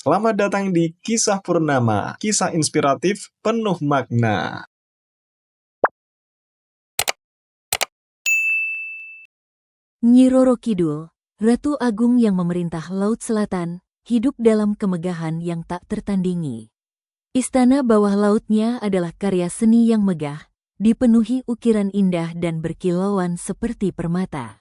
Selamat datang di Kisah Purnama, kisah inspiratif penuh makna. Nyi Roro Kidul, Ratu Agung yang memerintah Laut Selatan, hidup dalam kemegahan yang tak tertandingi. Istana bawah lautnya adalah karya seni yang megah, dipenuhi ukiran indah dan berkilauan seperti permata.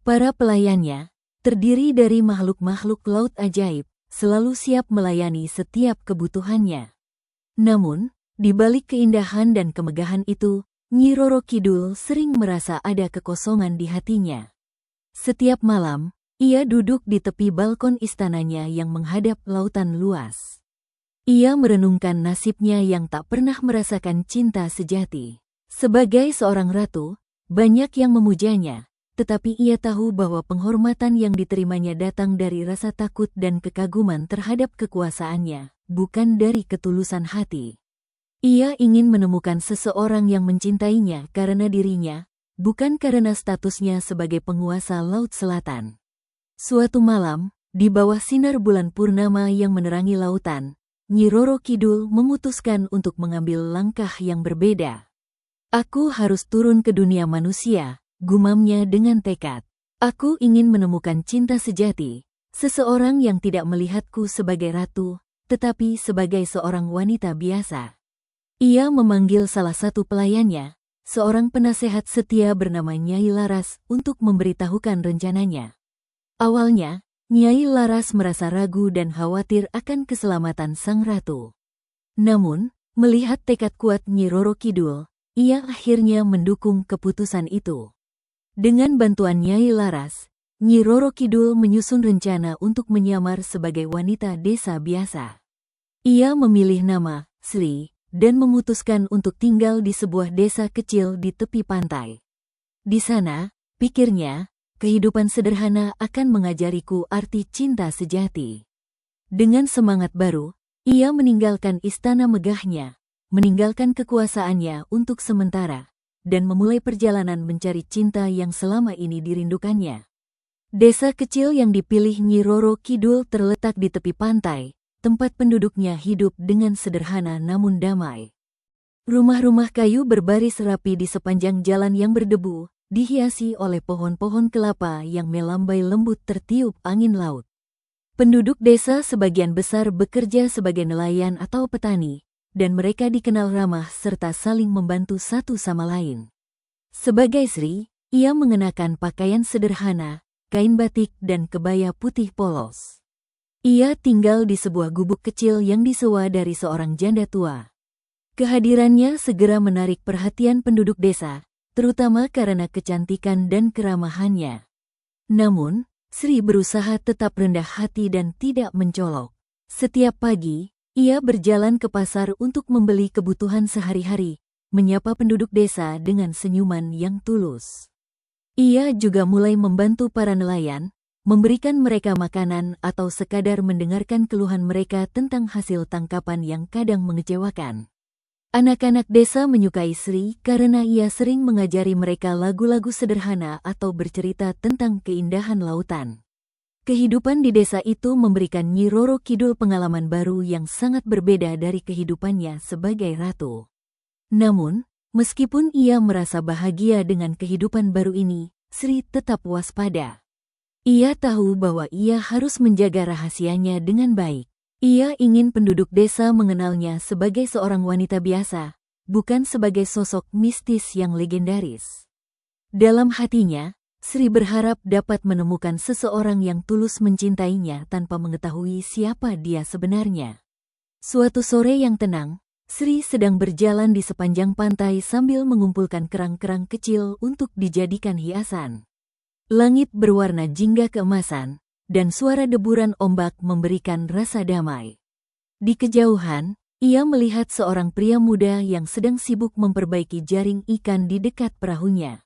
Para pelayannya, terdiri dari makhluk-makhluk laut ajaib, selalu siap melayani setiap kebutuhannya. Namun, di balik keindahan dan kemegahan itu, Nyi Roro Kidul sering merasa ada kekosongan di hatinya. Setiap malam, ia duduk di tepi balkon istananya yang menghadap lautan luas. Ia merenungkan nasibnya yang tak pernah merasakan cinta sejati. Sebagai seorang ratu, banyak yang memujanya, tetapi ia tahu bahwa penghormatan yang diterimanya datang dari rasa takut dan kekaguman terhadap kekuasaannya, bukan dari ketulusan hati. Ia ingin menemukan seseorang yang mencintainya karena dirinya, bukan karena statusnya sebagai penguasa Laut Selatan. Suatu malam, di bawah sinar bulan purnama yang menerangi lautan, Nyi Roro Kidul memutuskan untuk mengambil langkah yang berbeda. Aku harus turun ke dunia manusia, gumamnya dengan tekad. Aku ingin menemukan cinta sejati, seseorang yang tidak melihatku sebagai ratu, tetapi sebagai seorang wanita biasa. Ia memanggil salah satu pelayannya, seorang penasehat setia bernama Nyai Laras, untuk memberitahukan rencananya. Awalnya, Nyai Laras merasa ragu dan khawatir akan keselamatan sang ratu. Namun, melihat tekad kuat Nyi Roro Kidul, ia akhirnya mendukung keputusan itu. Dengan bantuan Nyai Laras, Nyi Roro Kidul menyusun rencana untuk menyamar sebagai wanita desa biasa. Ia memilih nama, Sri, dan memutuskan untuk tinggal di sebuah desa kecil di tepi pantai. Di sana, pikirnya, kehidupan sederhana akan mengajariku arti cinta sejati. Dengan semangat baru, ia meninggalkan istana megahnya, meninggalkan kekuasaannya untuk sementara, dan memulai perjalanan mencari cinta yang selama ini dirindukannya. Desa kecil yang dipilih Nyi Roro Kidul terletak di tepi pantai, tempat penduduknya hidup dengan sederhana namun damai. Rumah-rumah kayu berbaris rapi di sepanjang jalan yang berdebu, dihiasi oleh pohon-pohon kelapa yang melambai lembut tertiup angin laut. Penduduk desa sebagian besar bekerja sebagai nelayan atau petani, dan mereka dikenal ramah serta saling membantu satu sama lain. Sebagai Sri, ia mengenakan pakaian sederhana, kain batik dan kebaya putih polos. Ia tinggal di sebuah gubuk kecil yang disewa dari seorang janda tua. Kehadirannya segera menarik perhatian penduduk desa, terutama karena kecantikan dan keramahannya. Namun, Sri berusaha tetap rendah hati dan tidak mencolok. Setiap pagi, ia berjalan ke pasar untuk membeli kebutuhan sehari-hari, menyapa penduduk desa dengan senyuman yang tulus. Ia juga mulai membantu para nelayan, memberikan mereka makanan atau sekadar mendengarkan keluhan mereka tentang hasil tangkapan yang kadang mengecewakan. Anak-anak desa menyukai Sri karena ia sering mengajari mereka lagu-lagu sederhana atau bercerita tentang keindahan lautan. Kehidupan di desa itu memberikan Nyi Roro Kidul pengalaman baru yang sangat berbeda dari kehidupannya sebagai ratu. Namun, meskipun ia merasa bahagia dengan kehidupan baru ini, Sri tetap waspada. Ia tahu bahwa ia harus menjaga rahasianya dengan baik. Ia ingin penduduk desa mengenalnya sebagai seorang wanita biasa, bukan sebagai sosok mistis yang legendaris. Dalam hatinya, Sri berharap dapat menemukan seseorang yang tulus mencintainya tanpa mengetahui siapa dia sebenarnya. Suatu sore yang tenang, Sri sedang berjalan di sepanjang pantai sambil mengumpulkan kerang-kerang kecil untuk dijadikan hiasan. Langit berwarna jingga keemasan, dan suara deburan ombak memberikan rasa damai. Di kejauhan, ia melihat seorang pria muda yang sedang sibuk memperbaiki jaring ikan di dekat perahunya.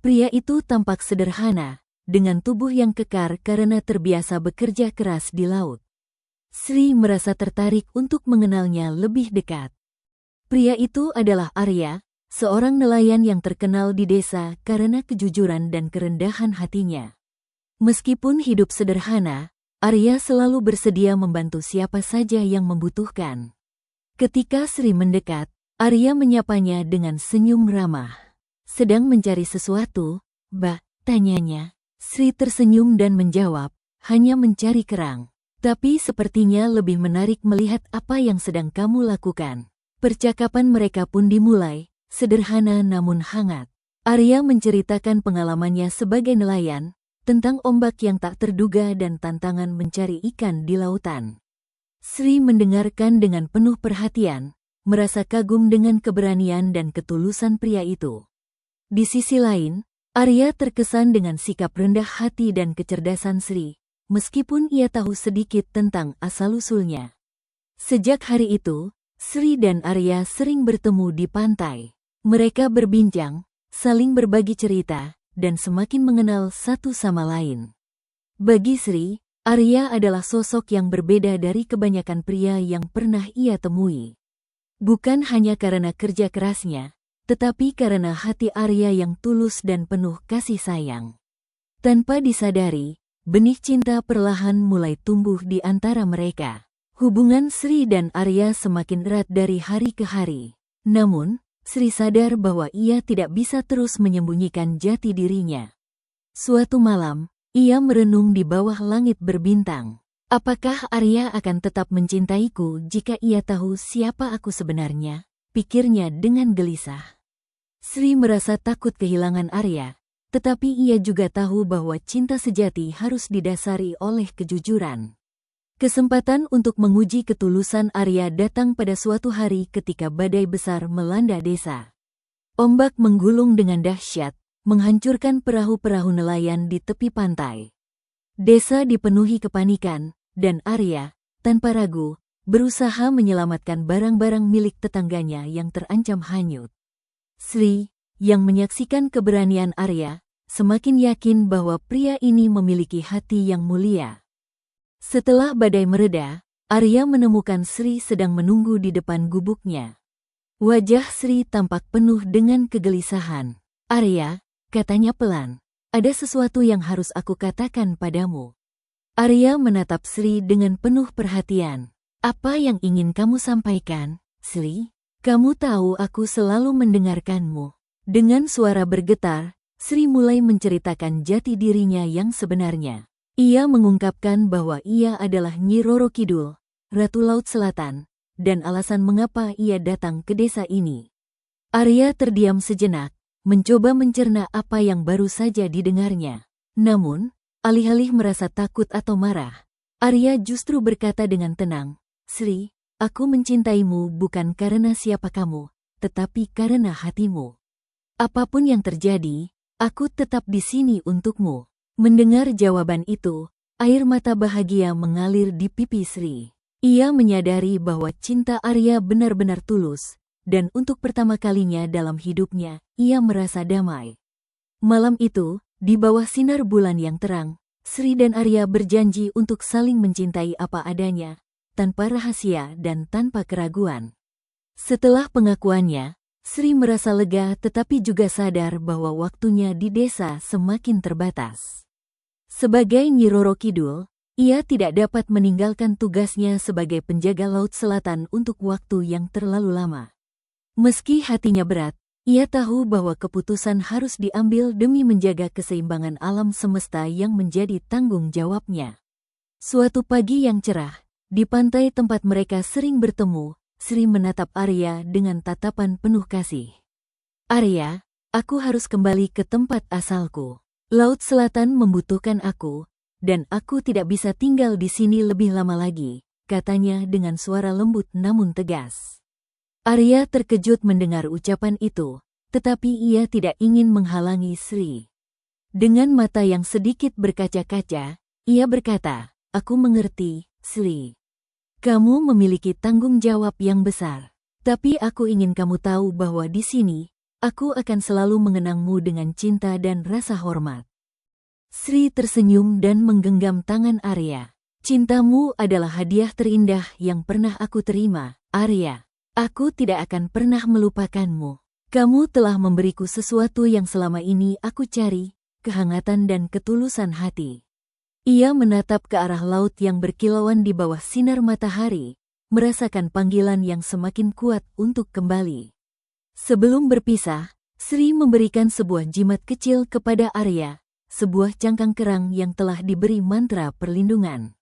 Pria itu tampak sederhana, dengan tubuh yang kekar karena terbiasa bekerja keras di laut. Sri merasa tertarik untuk mengenalnya lebih dekat. Pria itu adalah Arya, seorang nelayan yang terkenal di desa karena kejujuran dan kerendahan hatinya. Meskipun hidup sederhana, Arya selalu bersedia membantu siapa saja yang membutuhkan. Ketika Sri mendekat, Arya menyapanya dengan senyum ramah. "Sedang mencari sesuatu, Mbak?" tanyanya. Sri tersenyum dan menjawab, "Hanya mencari kerang. Tapi sepertinya lebih menarik melihat apa yang sedang kamu lakukan." Percakapan mereka pun dimulai, sederhana namun hangat. Arya menceritakan pengalamannya sebagai nelayan, tentang ombak yang tak terduga dan tantangan mencari ikan di lautan. Sri mendengarkan dengan penuh perhatian, merasa kagum dengan keberanian dan ketulusan pria itu. Di sisi lain, Arya terkesan dengan sikap rendah hati dan kecerdasan Sri, meskipun ia tahu sedikit tentang asal-usulnya. Sejak hari itu, Sri dan Arya sering bertemu di pantai. Mereka berbincang, saling berbagi cerita, dan semakin mengenal satu sama lain. Bagi Sri, Arya adalah sosok yang berbeda dari kebanyakan pria yang pernah ia temui. Bukan hanya karena kerja kerasnya, tetapi karena hati Arya yang tulus dan penuh kasih sayang. Tanpa disadari, benih cinta perlahan mulai tumbuh di antara mereka. Hubungan Sri dan Arya semakin erat dari hari ke hari. Namun, Sri sadar bahwa ia tidak bisa terus menyembunyikan jati dirinya. Suatu malam, ia merenung di bawah langit berbintang. "Apakah Arya akan tetap mencintaiku jika ia tahu siapa aku sebenarnya?" pikirnya dengan gelisah. Sri merasa takut kehilangan Arya, tetapi ia juga tahu bahwa cinta sejati harus didasari oleh kejujuran. Kesempatan untuk menguji ketulusan Arya datang pada suatu hari ketika badai besar melanda desa. Ombak menggulung dengan dahsyat, menghancurkan perahu-perahu nelayan di tepi pantai. Desa dipenuhi kepanikan, dan Arya, tanpa ragu, berusaha menyelamatkan barang-barang milik tetangganya yang terancam hanyut. Sri, yang menyaksikan keberanian Arya, semakin yakin bahwa pria ini memiliki hati yang mulia. Setelah badai mereda, Arya menemukan Sri sedang menunggu di depan gubuknya. Wajah Sri tampak penuh dengan kegelisahan. "Arya," katanya pelan, "ada sesuatu yang harus aku katakan padamu." Arya menatap Sri dengan penuh perhatian. "Apa yang ingin kamu sampaikan, Sri? Kamu tahu aku selalu mendengarkanmu." Dengan suara bergetar, Sri mulai menceritakan jati dirinya yang sebenarnya. Ia mengungkapkan bahwa ia adalah Nyi Roro Kidul, Ratu Laut Selatan, dan alasan mengapa ia datang ke desa ini. Arya terdiam sejenak, mencoba mencerna apa yang baru saja didengarnya. Namun, alih-alih merasa takut atau marah, Arya justru berkata dengan tenang, "Sri, aku mencintaimu bukan karena siapa kamu, tetapi karena hatimu. Apapun yang terjadi, aku tetap di sini untukmu." Mendengar jawaban itu, air mata bahagia mengalir di pipi Sri. Ia menyadari bahwa cinta Arya benar-benar tulus, dan untuk pertama kalinya dalam hidupnya, ia merasa damai. Malam itu, di bawah sinar bulan yang terang, Sri dan Arya berjanji untuk saling mencintai apa adanya, tanpa rahasia dan tanpa keraguan. Setelah pengakuannya, Sri merasa lega tetapi juga sadar bahwa waktunya di desa semakin terbatas. Sebagai Nyi Roro Kidul, ia tidak dapat meninggalkan tugasnya sebagai penjaga Laut Selatan untuk waktu yang terlalu lama. Meski hatinya berat, ia tahu bahwa keputusan harus diambil demi menjaga keseimbangan alam semesta yang menjadi tanggung jawabnya. Suatu pagi yang cerah, di pantai tempat mereka sering bertemu, Sri menatap Arya dengan tatapan penuh kasih. "Arya, aku harus kembali ke tempat asalku. Laut Selatan membutuhkan aku, dan aku tidak bisa tinggal di sini lebih lama lagi," katanya dengan suara lembut namun tegas. Arya terkejut mendengar ucapan itu, tetapi ia tidak ingin menghalangi Sri. Dengan mata yang sedikit berkaca-kaca, ia berkata, "Aku mengerti, Sri. Kamu memiliki tanggung jawab yang besar. Tapi aku ingin kamu tahu bahwa di sini, aku akan selalu mengenangmu dengan cinta dan rasa hormat." Sri tersenyum dan menggenggam tangan Arya. "Cintamu adalah hadiah terindah yang pernah aku terima, Arya. Aku tidak akan pernah melupakanmu. Kamu telah memberiku sesuatu yang selama ini aku cari, kehangatan dan ketulusan hati." Ia menatap ke arah laut yang berkilauan di bawah sinar matahari, merasakan panggilan yang semakin kuat untuk kembali. Sebelum berpisah, Sri memberikan sebuah jimat kecil kepada Arya, sebuah cangkang kerang yang telah diberi mantra perlindungan.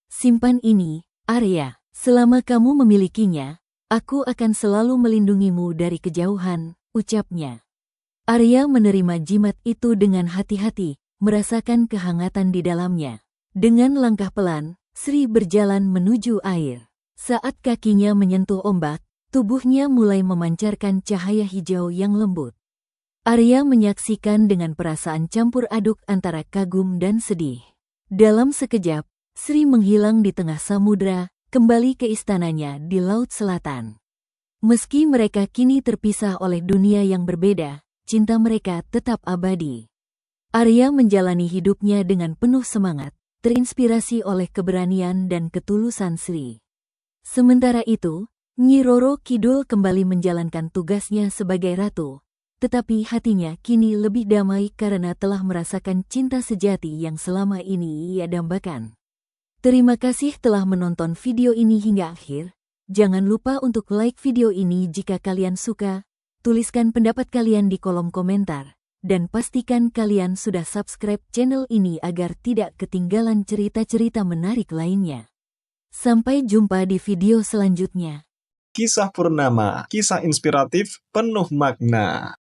Simpan ini, Arya, selama kamu memilikinya, aku akan selalu melindungimu dari kejauhan, ucapnya. Arya menerima jimat itu dengan hati-hati, merasakan kehangatan di dalamnya. Dengan langkah pelan, Sri berjalan menuju air. Saat kakinya menyentuh ombak, tubuhnya mulai memancarkan cahaya hijau yang lembut. Arya menyaksikan dengan perasaan campur aduk antara kagum dan sedih. Dalam sekejap, Sri menghilang di tengah samudra, kembali ke istananya di Laut Selatan. Meski mereka kini terpisah oleh dunia yang berbeda, cinta mereka tetap abadi. Arya menjalani hidupnya dengan penuh semangat, terinspirasi oleh keberanian dan ketulusan Sri. Sementara itu, Nyi Roro Kidul kembali menjalankan tugasnya sebagai ratu, tetapi hatinya kini lebih damai karena telah merasakan cinta sejati yang selama ini ia dambakan. Terima kasih telah menonton video ini hingga akhir. Jangan lupa untuk like video ini jika kalian suka, tuliskan pendapat kalian di kolom komentar, dan pastikan kalian sudah subscribe channel ini agar tidak ketinggalan cerita-cerita menarik lainnya. Sampai jumpa di video selanjutnya. Kisah Purnama, kisah inspiratif penuh makna.